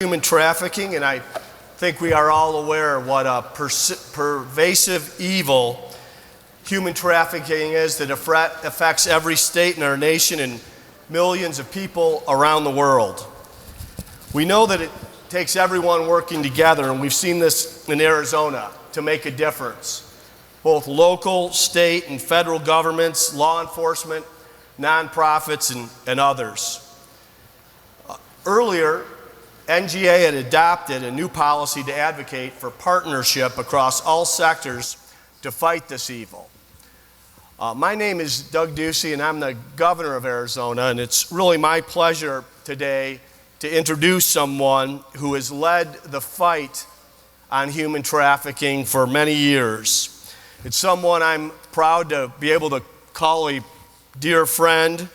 Human trafficking, and I think we are all aware what a pervasive evil human trafficking is that affects every state in our nation and millions of people around the world. We know that it takes everyone working together, and we've seen this in Arizona, to make a difference. Both local, state, and federal governments, law enforcement, nonprofits, and others. Earlier, NGA had adopted a new policy to advocate for partnership across all sectors to fight this evil. My name is Doug Ducey, and I'm the governor of Arizona, and it's really my pleasure today to introduce someone who has led the fight on human trafficking for many years. It's someone I'm proud to be able to call a dear friend,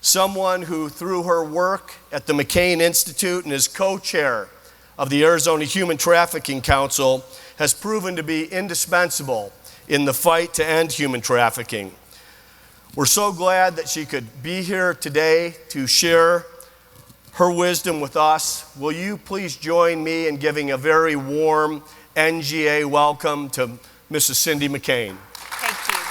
someone who, through her work at the McCain Institute and is co-chair of the Arizona Human Trafficking Council, has proven to be indispensable in the fight to end human trafficking. We're so glad that she could be here today to share her wisdom with us. Will you please join me in giving a very warm NGA welcome to Mrs. Cindy McCain. Thank you.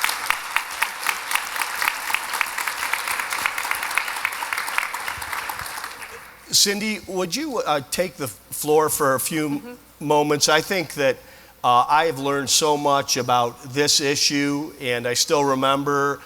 Cindy, would you take the floor for a few moments? I think that I have learned so much about this issue, and I still remember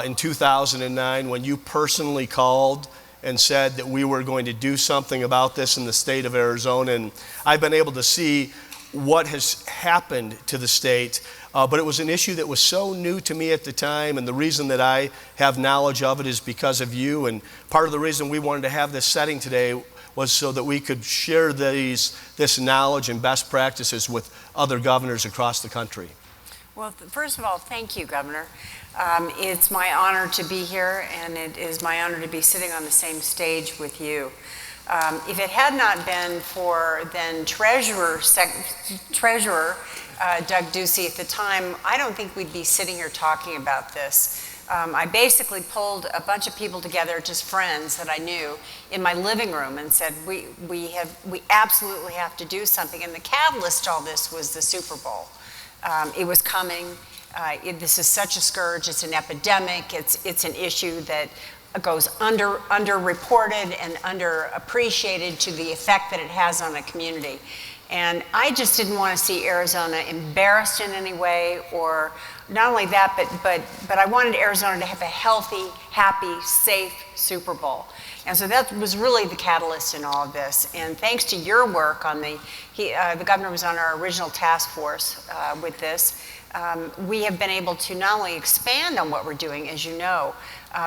in 2009 when you personally called and said that we were going to do something about this in the state of Arizona, and I've been able to see what has happened to the state. But it was an issue that was so new to me at the time, and the reason that I have knowledge of it is because of you. And part of the reason we wanted to have this setting today was so that we could share this knowledge and best practices with other governors across the country. Well, first of all, thank you, Governor. It's my honor to be here, and it is my honor to be sitting on the same stage with you. If it had not been for then Treasurer Doug Ducey at the time, I don't think we'd be sitting here talking about this. I basically pulled a bunch of people together, just friends that I knew, in my living room and said, we absolutely have to do something. And the catalyst to all this was the Super Bowl. It was coming. This is such a scourge. It's an epidemic. It's an issue that goes underreported and underappreciated to the effect that it has on a community. And I just didn't want to see Arizona embarrassed in any way, or not only that, but I wanted Arizona to have a healthy, happy, safe Super Bowl. And so that was really the catalyst in all of this. And thanks to your work on the governor was on our original task force with this. We have been able to not only expand on what we're doing, as you know,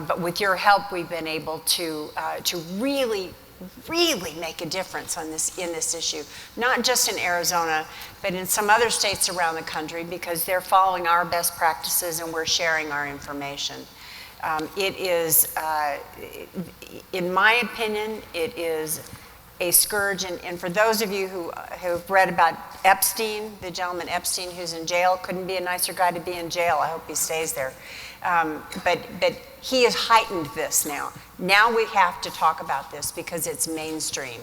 but with your help, we've been able to really make a difference in this issue, not just in Arizona, but in some other states around the country, because they're following our best practices and we're sharing our information. It is, in my opinion, it is a scourge, and for those of you who have read about Epstein, the gentleman Epstein who's in jail, couldn't be a nicer guy to be in jail. I hope he stays there. But he has heightened this now. Now we have to talk about this because it's mainstream.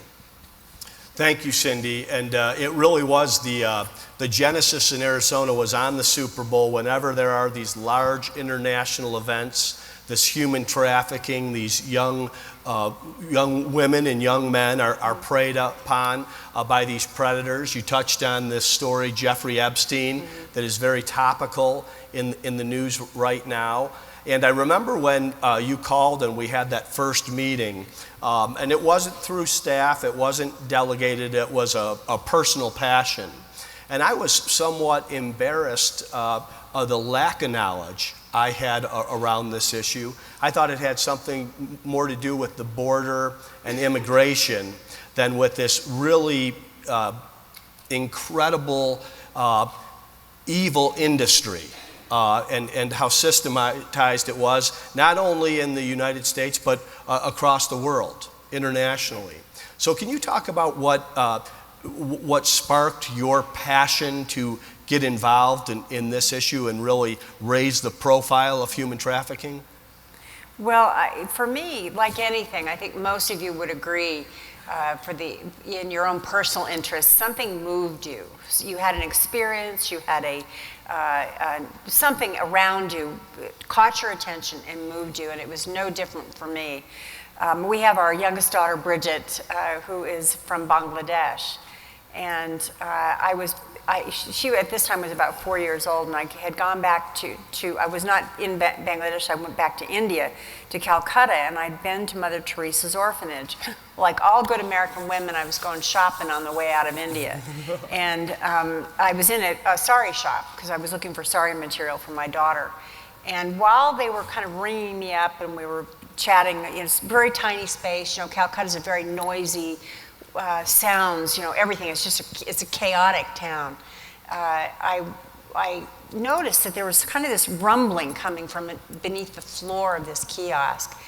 Thank you, Cindy. And it really was the genesis in Arizona was on the Super Bowl. Whenever there are these large international events, this human trafficking, these young women and young men are preyed upon by these predators. You touched on this story, Jeffrey Epstein, that is very topical in the news right now. And I remember when you called and we had that first meeting, and it wasn't through staff, it wasn't delegated, it was a personal passion. And I was somewhat embarrassed of the lack of knowledge I had around this issue. I thought it had something more to do with the border and immigration than with this really incredible evil industry and how systematized it was, not only in the United States, but across the world, internationally. So can you talk about what sparked your passion to get involved in this issue and really raise the profile of human trafficking? Well, for me, like anything, I think most of you would agree, in your own personal interest, something moved you. You had an experience, you had something around you caught your attention and moved you, and it was no different for me. We have our youngest daughter, Bridget, who is from Bangladesh, and she at this time was about 4 years old, and I had gone back I was not in Bangladesh, I went back to India, to Calcutta, and I'd been to Mother Teresa's orphanage. Like all good American women, I was going shopping on the way out of India. And I was in a sari shop, because I was looking for sari material for my daughter. And while they were kind of ringing me up and we were chatting, it's a very tiny space, Calcutta's a very noisy, sounds, everything. It's a chaotic town. I noticed that there was kind of this rumbling coming from beneath the floor of this kiosk,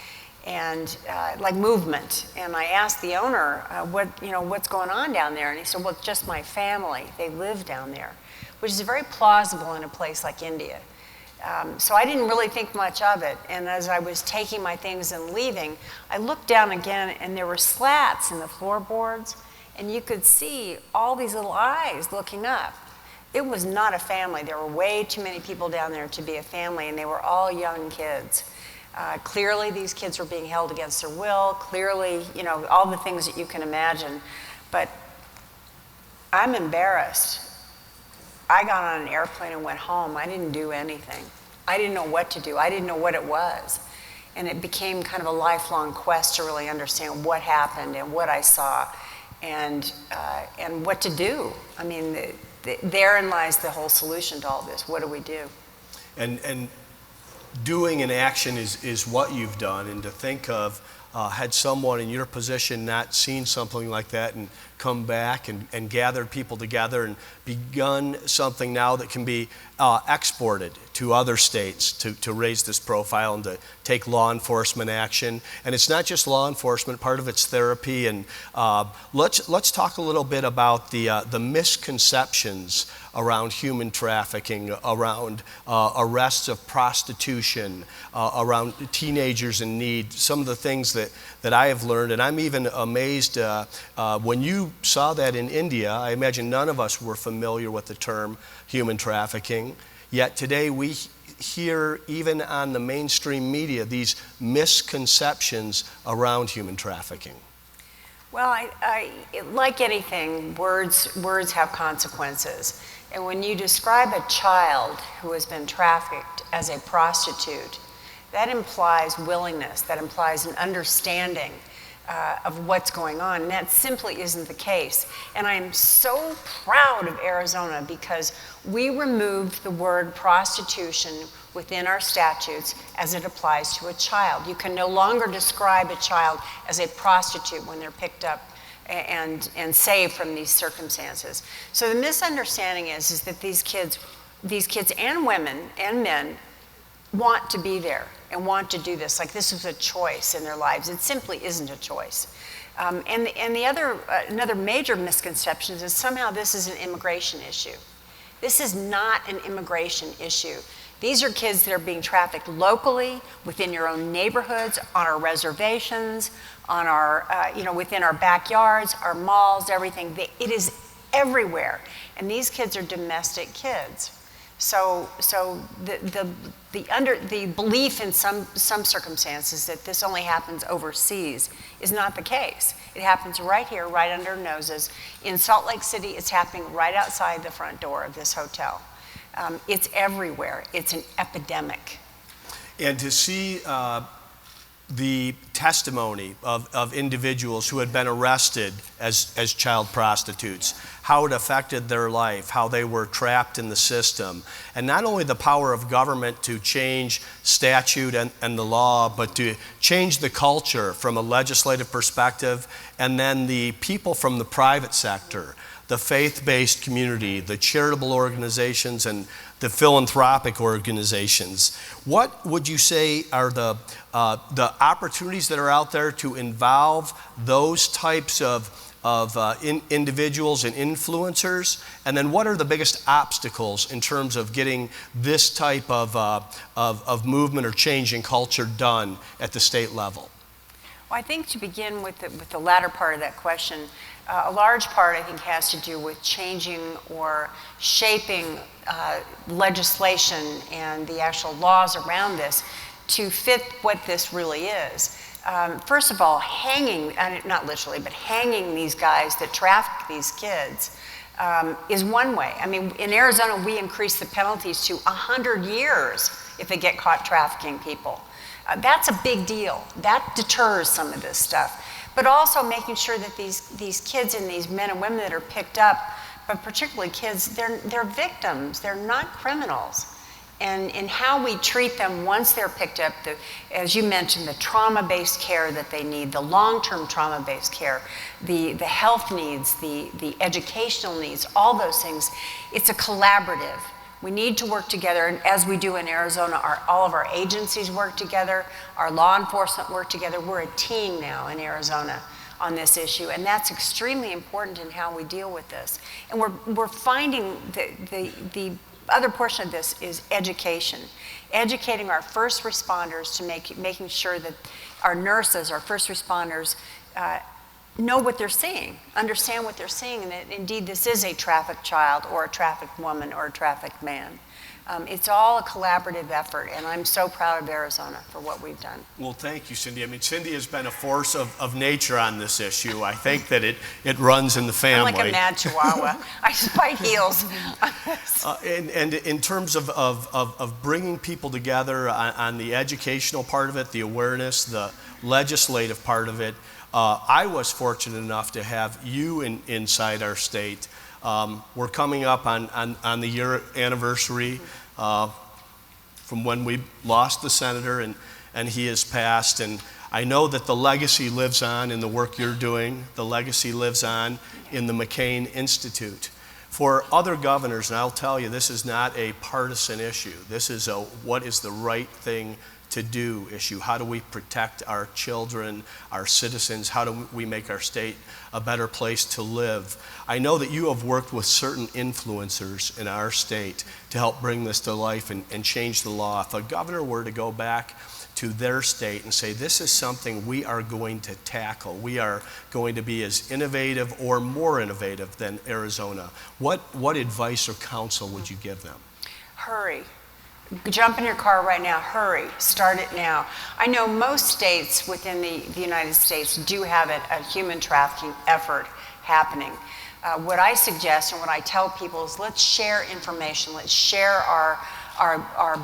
and like movement. And I asked the owner, what's going on down there? And he said, well, it's just my family. They live down there, which is very plausible in a place like India. So I didn't really think much of it. And as I was taking my things and leaving, I looked down again, and there were slats in the floorboards, and you could see all these little eyes looking up. It was not a family. There were way too many people down there to be a family, and they were all young kids. Clearly, these kids were being held against their will. Clearly, all the things that you can imagine. But I'm embarrassed. I got on an airplane and went home. I didn't do anything. I didn't know what to do. I didn't know what it was. And it became kind of a lifelong quest to really understand what happened and what I saw and what to do. I mean, therein lies the whole solution to all this. What do we do? And doing an action is what you've done. And to think of, had someone in your position not seen something like that and come back and gathered people together and begun something now that can be exported to other states to raise this profile and to take law enforcement action. And it's not just law enforcement, part of it's therapy. And let's talk a little bit about the misconceptions around human trafficking, around arrests of prostitution, around teenagers in need, some of the things that I have learned. And I'm even amazed when you saw that in India. I imagine none of us were familiar with the term human trafficking. Yet today we hear, even on the mainstream media, these misconceptions around human trafficking. Well, like anything, words have consequences. And when you describe a child who has been trafficked as a prostitute, that implies willingness, that implies an understanding of what's going on, and that simply isn't the case. And I am so proud of Arizona because we removed the word prostitution within our statutes as it applies to a child. You can no longer describe a child as a prostitute when they're picked up and saved from these circumstances. So the misunderstanding is that these kids and women and men want to be there and want to do this. Like this was a choice in their lives. It simply isn't a choice. And another major misconception is somehow this is an immigration issue. This is not an immigration issue. These are kids that are being trafficked locally, within your own neighborhoods, on our reservations, on our, within our backyards, our malls, everything. It is everywhere. And these kids are domestic kids. So the belief in some circumstances that this only happens overseas is not the case. It happens right here, right under our noses. In Salt Lake City, it's happening right outside the front door of this hotel. It's everywhere. It's an epidemic. And to see the testimony of individuals who had been arrested as child prostitutes, how it affected their life, how they were trapped in the system, and not only the power of government to change statute and the law, but to change the culture from a legislative perspective, and then the people from the private sector, the faith-based community, the charitable organizations, and the philanthropic organizations. What would you say are the opportunities that are out there to involve those types of individuals and influencers? And then what are the biggest obstacles in terms of getting this type of movement or change in culture done at the state level? Well, I think to begin with the latter part of that question, a large part I think has to do with changing or shaping legislation and the actual laws around this to fit what this really is. First of all, hanging, not literally, but hanging these guys that traffic these kids is one way. I mean, in Arizona, we increase the penalties to 100 years if they get caught trafficking people. That's a big deal. That deters some of this stuff. But also making sure that these kids and these men and women that are picked up, but particularly kids, they're victims. They're not criminals. And in how we treat them once they're picked up, as you mentioned, the trauma-based care that they need, the long-term trauma-based care, the health needs, the educational needs, all those things, it's a collaborative. We need to work together, and as we do in Arizona, all of our agencies work together, our law enforcement work together. We're a team now in Arizona on this issue, and that's extremely important in how we deal with this. And we're finding the other portion of this is education. Educating our first responders to making sure that our nurses, our first responders, know what they're seeing, understand what they're seeing, and that indeed this is a trafficked child or a trafficked woman or a trafficked man. It's all a collaborative effort, and I'm so proud of Arizona for what we've done. Well, thank you, Cindy. I mean, Cindy has been a force of nature on this issue. I think that it runs in the family. I'm like a mad chihuahua. I just bite heels. And in terms of bringing people together on the educational part of it, the awareness, the legislative part of it, I was fortunate enough to have you inside our state. We're coming up on the year anniversary from when we lost the senator and he has passed. And I know that the legacy lives on in the work you're doing. The legacy lives on in the McCain Institute. For other governors, and I'll tell you, this is not a partisan issue. This is a what is the right thing to do issue. How do we protect our children, our citizens? How do we make our state a better place to live? I know that you have worked with certain influencers in our state to help bring this to life and change the law. If a governor were to go back to their state and say, this is something we are going to tackle, we are going to be as innovative or more innovative than Arizona, what advice or counsel would you give them? Hurry. Jump in your car right now, hurry, start it now. I know most states within the United States do have a human trafficking effort happening. What I suggest and what I tell people is let's share information, let's share our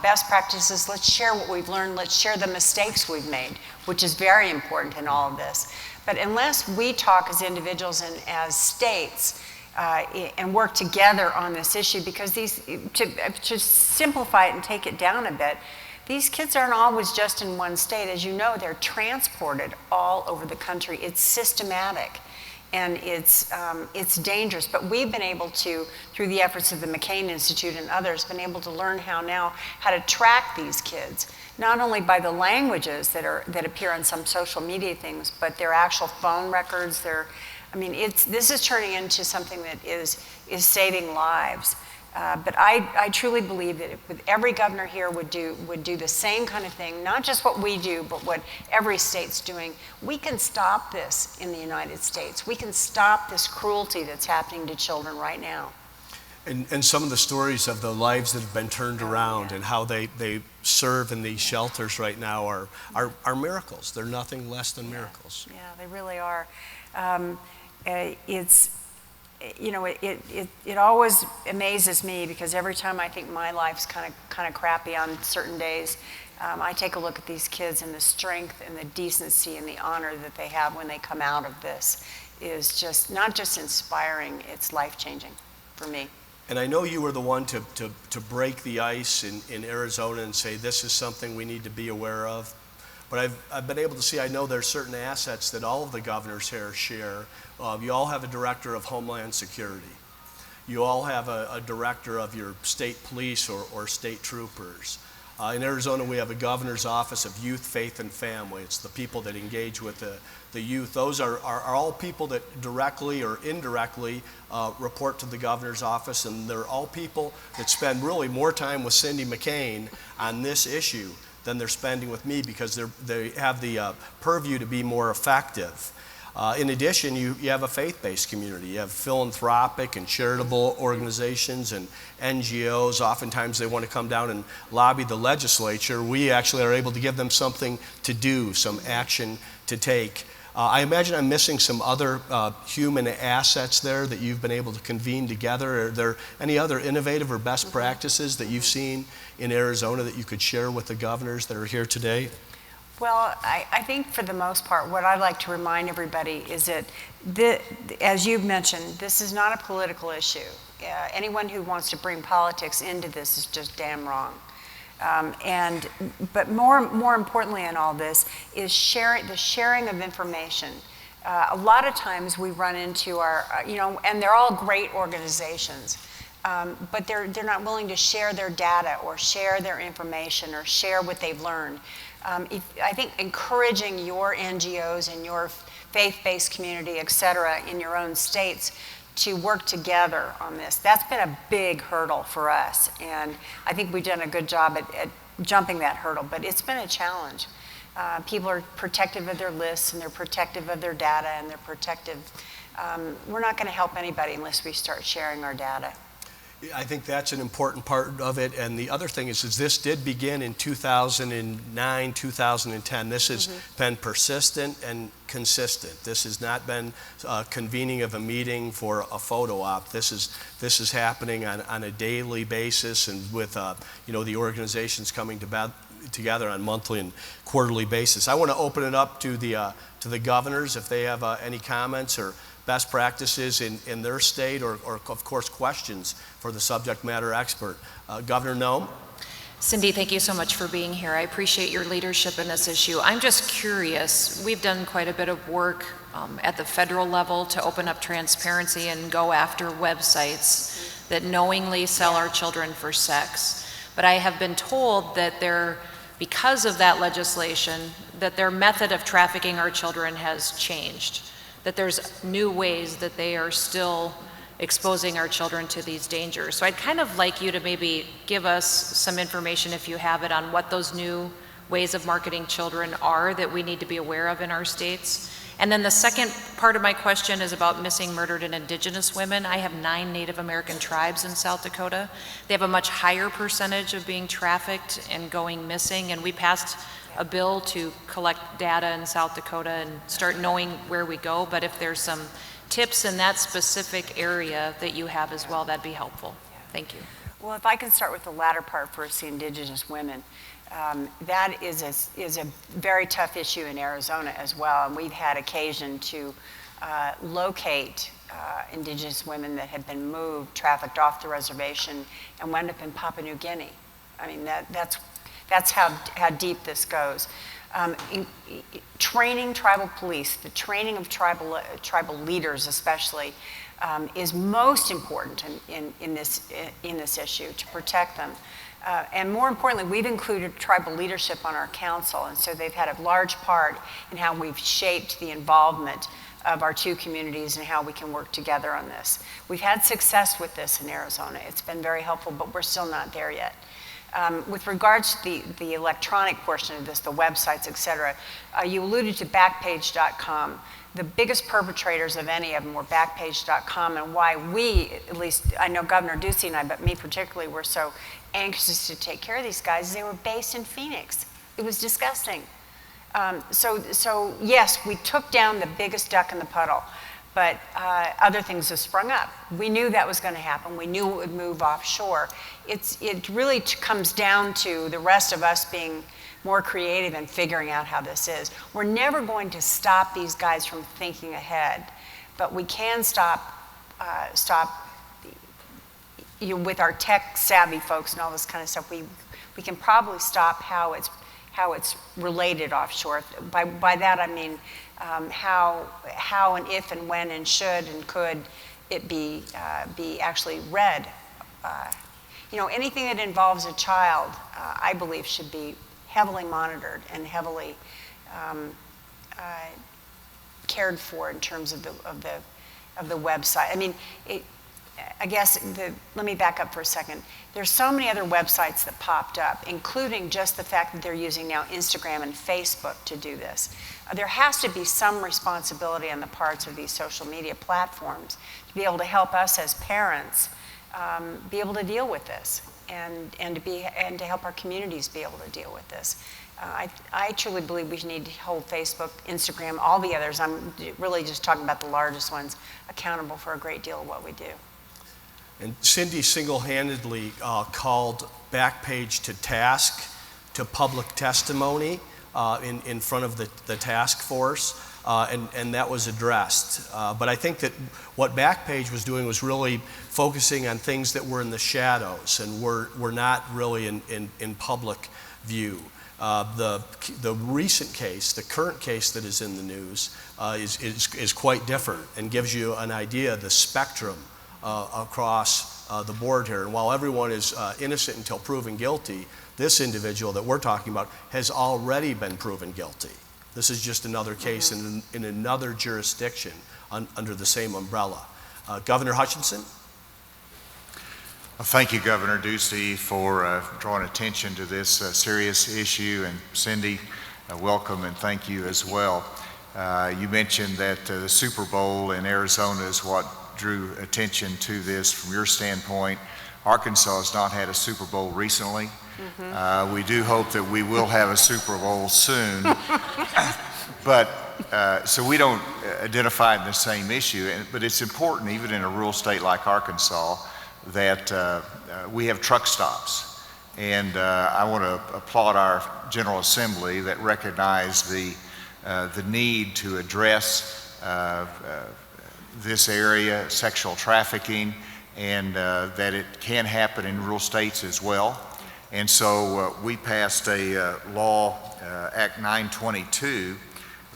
best practices, let's share what we've learned, let's share the mistakes we've made, which is very important in all of this. But unless we talk as individuals and as states, and work together on this issue, because to simplify it and take it down a bit, these kids aren't always just in one state. As you know, they're transported all over the country. It's systematic and it's dangerous. But we've been able to, through the efforts of the McCain Institute and others, been able to learn how to track these kids, not only by the languages that appear on some social media things, but their actual phone records, this is turning into something that is saving lives. But I truly believe that if every governor here would do the same kind of thing, not just what we do, but what every state's doing, we can stop this in the United States. We can stop this cruelty that's happening to children right now. And some of the stories of the lives that have been turned around and how they serve in these shelters right now are miracles. They're nothing less than miracles. Yeah, they really are. It always amazes me because every time I think my life's kind of crappy on certain days, I take a look at these kids and the strength and the decency and the honor that they have when they come out of this is just not just inspiring, it's life-changing for me. And I know you were the one to break the ice in Arizona and say this is something we need to be aware of. But I've been able to see, I know there's certain assets that all of the governors here share. You all have a director of Homeland Security. You all have a director of your state police or state troopers. In Arizona, we have a governor's office of youth, faith, and family. It's the people that engage with the youth. Those are all people that directly or indirectly report to the governor's office, and they're all people that spend really more time with Cindy McCain on this issue than they're spending with me because they have the purview to be more effective. In addition, you have a faith-based community. You have philanthropic and charitable organizations and NGOs. Oftentimes they want to come down and lobby the legislature. We actually are able to give them something to do, some action to take. I imagine I'm missing some other human assets there that you've been able to convene together. Are there any other innovative or best practices that you've seen in Arizona that you could share with the governors that are here today? Well, I think for the most part, what I'd like to remind everybody is that, as you've mentioned, this is not a political issue. Anyone who wants to bring politics into this is just damn wrong. But more importantly in all this is the sharing of information. A lot of times we run into and they're all great organizations, but they're not willing to share their data or share their information or share what they've learned. I think encouraging your NGOs and your faith-based community, et cetera, in your own states to work together on this, that's been a big hurdle for us. And I think we've done a good job at jumping that hurdle, but it's been a challenge. People are protective of their lists and they're protective of their data and they're protective. We're not going to help anybody unless we start sharing our data. I think that's an important part of it. And the other thing is this did begin in 2009, 2010. This has been persistent and consistent. This has not been convening of a meeting for a photo op. This is happening on a daily basis, and with the organizations coming together on monthly and quarterly basis. I want to open it up to the governors if they have any comments or best practices in their state, or of course questions for the subject matter expert. Governor Noem? Cindy, thank you so much for being here. I appreciate your leadership in this issue. I'm just curious, we've done quite a bit of work at the federal level to open up transparency and go after websites that knowingly sell our children for sex. But I have been told that because of that legislation, that their method of trafficking our children has changed, that there's new ways that they are still exposing our children to these dangers. So I'd kind of like you to maybe give us some information, if you have it, on what those new ways of marketing children are that we need to be aware of in our states. And then the second part of my question is about missing, murdered, and indigenous women. I have 9 Native American tribes in South Dakota. They have a much higher percentage of being trafficked and going missing, and we passed a bill to collect data in South Dakota and start knowing where we go. But if there's some tips in that specific area that you have as well, that'd be helpful. Thank you. Well, if I can start with the latter part first, the indigenous women. That is a very tough issue in Arizona as well, and we've had occasion to locate indigenous women that have been moved, trafficked off the reservation, and wound up in Papua New Guinea. I mean, that's how deep this goes. Training tribal police, the training of tribal leaders especially, is most important in this issue to protect them. And more importantly, we've included tribal leadership on our council, and so they've had a large part in how we've shaped the involvement of our two communities and how we can work together on this. We've had success with this in Arizona. It's been very helpful, but we're still not there yet. With regards to the electronic portion of this, the websites, et cetera, you alluded to Backpage.com. The biggest perpetrators of any of them were Backpage.com, and why we, at least I know Governor Ducey and I, but me particularly, were so anxious to take care of these guys is they were based in Phoenix. It was disgusting. So yes, we took down the biggest duck in the puddle, but other things have sprung up. We knew that was going to happen. We knew it would move offshore. It really comes down to the rest of us being more creative and figuring out how this is. We're never going to stop these guys from thinking ahead, but we can stop with our tech savvy folks and all this kind of stuff. We can probably stop how it's related offshore. By that I mean how and if and when and should and could it be actually read. Anything that involves a child, I believe, should be heavily monitored and heavily cared for in terms of the website. I mean, I guess, let me back up for a second. There's so many other websites that popped up, including just the fact that they're using now Instagram and Facebook to do this. There has to be some responsibility on the parts of these social media platforms to be able to help us as parents be able to deal with this and to help our communities be able to deal with this. I truly believe we need to hold Facebook, Instagram, all the others, I'm really just talking about the largest ones, accountable for a great deal of what we do. And Cindy single-handedly called Backpage to task to public testimony in front of the task force, and that was addressed. But I think that what Backpage was doing was really focusing on things that were in the shadows and were not really in public view. The recent case, the current case that is in the news, is quite different and gives you an idea of the spectrum across the board here. And while everyone is innocent until proven guilty, this individual that we're talking about has already been proven guilty. This is just another case in another jurisdiction under the same umbrella. Governor Hutchinson? Well, thank you, Governor Ducey, for drawing attention to this serious issue. And Cindy, welcome and thank you as well. You mentioned that the Super Bowl in Arizona is what drew attention to this from your standpoint. Arkansas has not had a Super Bowl recently. We do hope that we will have a Super Bowl soon. But so we don't identify the same issue, but it's important, even in a rural state like Arkansas, that we have truck stops. And I want to applaud our General Assembly that recognized the need to address this area, sexual trafficking, and that it can happen in rural states as well. And so we passed a law, Act 922,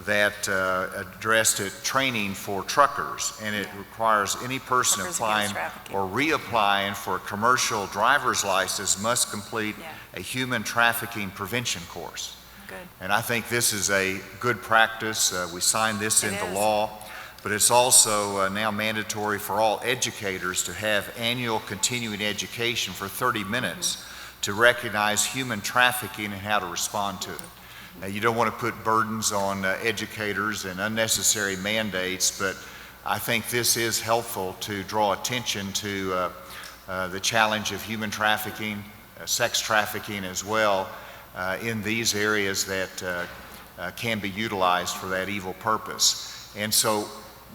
that addressed it, training for truckers, and it requires any person applying or reapplying for a commercial driver's license must complete a human trafficking prevention course. Good. And I think this is a good practice. We signed this into law, but it's also now mandatory for all educators to have annual continuing education for 30 minutes to recognize human trafficking and how to respond to it. Now, you don't want to put burdens on educators and unnecessary mandates, but I think this is helpful to draw attention to the challenge of human trafficking, sex trafficking as well, in these areas that can be utilized for that evil purpose. And so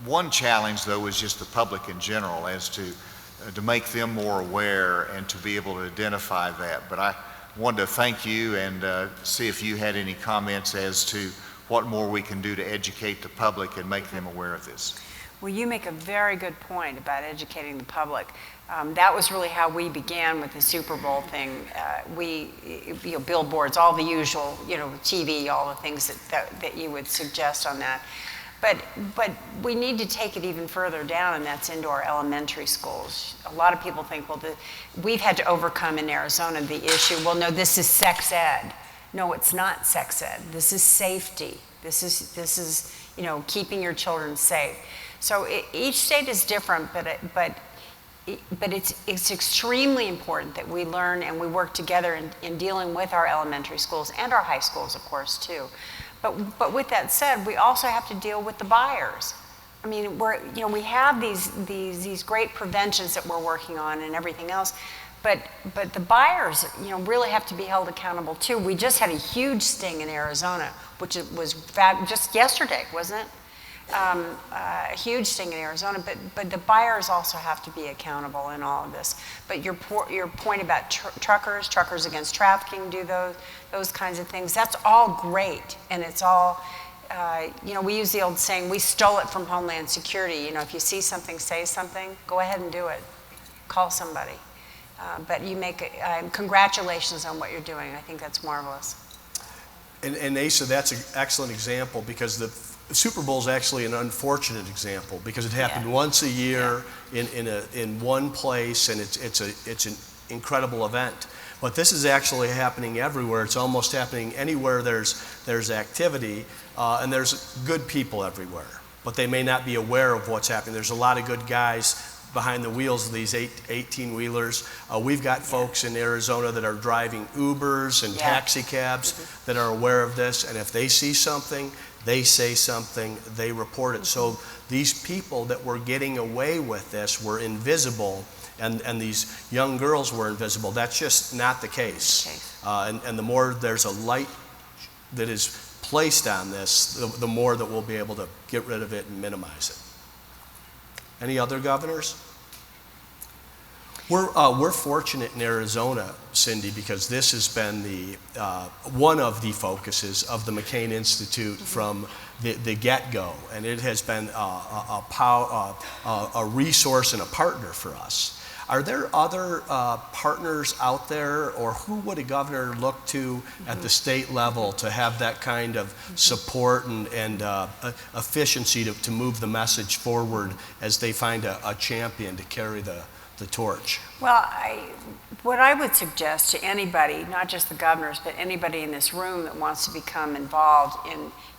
one challenge, though, is just the public in general as to make them more aware and to be able to identify that. But I wanted to thank you and see if you had any comments as to what more we can do to educate the public and make them aware of this. Well, you make a very good point about educating the public. That was really how we began with the Super Bowl thing. Billboards, all the usual, TV, all the things that you would suggest on that. But we need to take it even further down, and that's into our elementary schools. A lot of people think, well, we've had to overcome in Arizona the issue, well, no, this is sex ed. No, it's not sex ed. This is safety. This is keeping your children safe. So each state is different, but it's extremely important that we learn and we work together in dealing with our elementary schools and our high schools, of course, too. But with that said, we also have to deal with the buyers. I mean, we have these great preventions that we're working on and everything else, but the buyers, really have to be held accountable too. We just had a huge sting in Arizona, which was just yesterday, wasn't it? A huge sting in Arizona, but the buyers also have to be accountable in all of this. But your point about truckers against trafficking, do those kinds of things, that's all great, and it's all, we use the old saying, we stole it from Homeland Security. If you see something, say something, go ahead and do it. Call somebody. But congratulations on what you're doing. I think that's marvelous. And Asa, that's an excellent example, because the Super Bowl is actually an unfortunate example, because it happened once a year in one place, and it's an incredible event. But this is actually happening everywhere. It's almost happening anywhere there's activity, and there's good people everywhere, but they may not be aware of what's happening. There's a lot of good guys behind the wheels of these 18-wheelers. We've got folks in Arizona that are driving Ubers and taxi cabs that are aware of this, and if they see something, they say something, they report it. So these people that were getting away with this were invisible, and these young girls were invisible. That's just not the case. And the more there's a light that is placed on this, the more that we'll be able to get rid of it and minimize it. Any other governors? We're fortunate in Arizona, Cindy, because this has been one of the focuses of the McCain Institute from the get-go, and it has been a resource and a partner for us. Are there other partners out there, or who would a governor look to at the state level to have that kind of support and efficiency to move the message forward as they find a champion to carry the torch? Well, what I would suggest to anybody, not just the governors, but anybody in this room that wants to become involved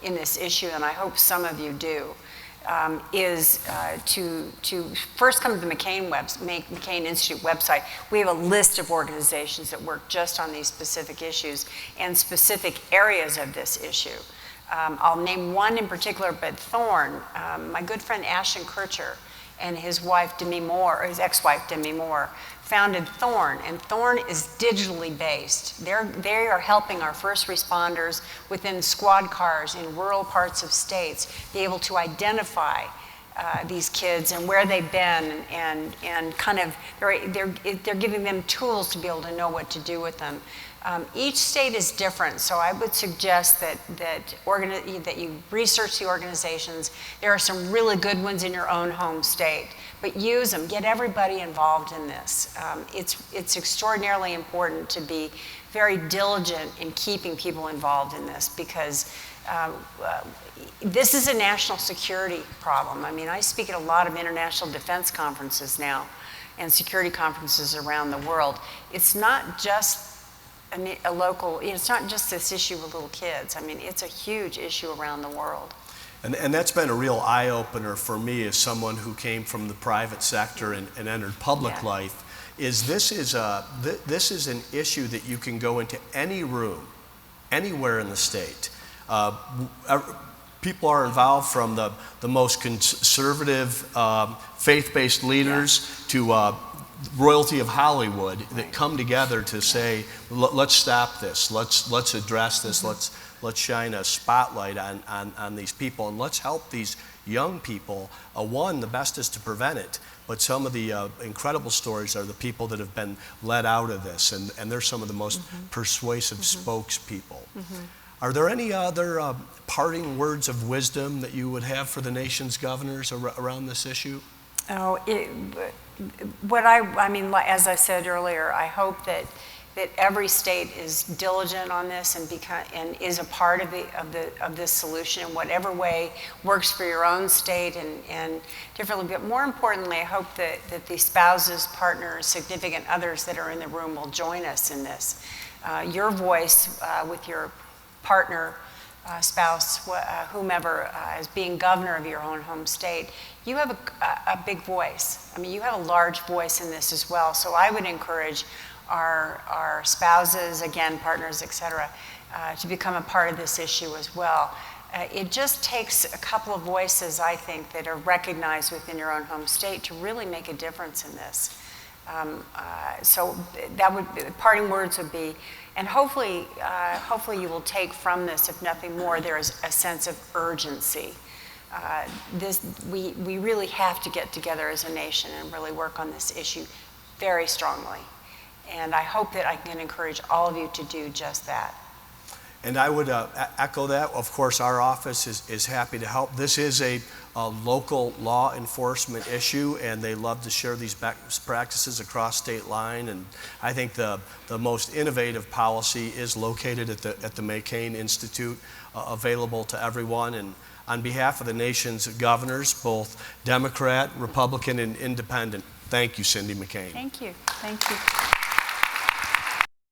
in this issue, and I hope some of you do, is to first come to the McCain Institute website. We have a list of organizations that work just on these specific issues and specific areas of this issue. I'll name one in particular, but Thorn, my good friend Ashton Kutcher and his wife Demi Moore, or his ex-wife Demi Moore, founded Thorn, and Thorn is digitally based. They are helping our first responders within squad cars in rural parts of states be able to identify these kids and where they've been, and kind of they're giving them tools to be able to know what to do with them. Each state is different, so I would suggest that you research the organizations. There are some really good ones in your own home state, but use them. Get everybody involved in this. It's extraordinarily important to be very diligent in keeping people involved in this, because this is a national security problem. I mean, I speak at a lot of international defense conferences now and security conferences around the world. It's not just a local, it's not just this issue with little kids. I mean, it's a huge issue around the world. And that's been a real eye-opener for me as someone who came from the private sector and entered public life. This is an issue that you can go into any room, anywhere in the state. People are involved from the most conservative, faith-based leaders to royalty of Hollywood that come together to say, let's stop this, let's address this, let's shine a spotlight on these people, and let's help these young people. The best is to prevent it, but some of the incredible stories are the people that have been let out of this, and they're some of the most persuasive spokespeople. Are there any other parting words of wisdom that you would have for the nation's governors around this issue? I mean, as I said earlier, I hope that every state is diligent on this and is a part of this solution in whatever way works for your own state and differently. But more importantly, I hope that the spouses, partners, significant others that are in the room will join us in this. Your voice with your partner, spouse, whomever, as being governor of your own home state, you have a big voice. I mean, you have a large voice in this as well. So I would encourage our spouses, again, partners, et cetera, to become a part of this issue as well. It just takes a couple of voices, I think, that are recognized within your own home state to really make a difference in this. So parting words would be, and hopefully you will take from this, if nothing more, there is a sense of urgency. We really have to get together as a nation and really work on this issue very strongly. And I hope that I can encourage all of you to do just that. And I would echo that. Of course, our office is happy to help. This is a local law enforcement issue, and they love to share these best practices across state line. And I think the most innovative policy is located at the McCain Institute, available to everyone. And on behalf of the nation's governors, both Democrat, Republican, and Independent, thank you, Cindy McCain. Thank you. Thank you.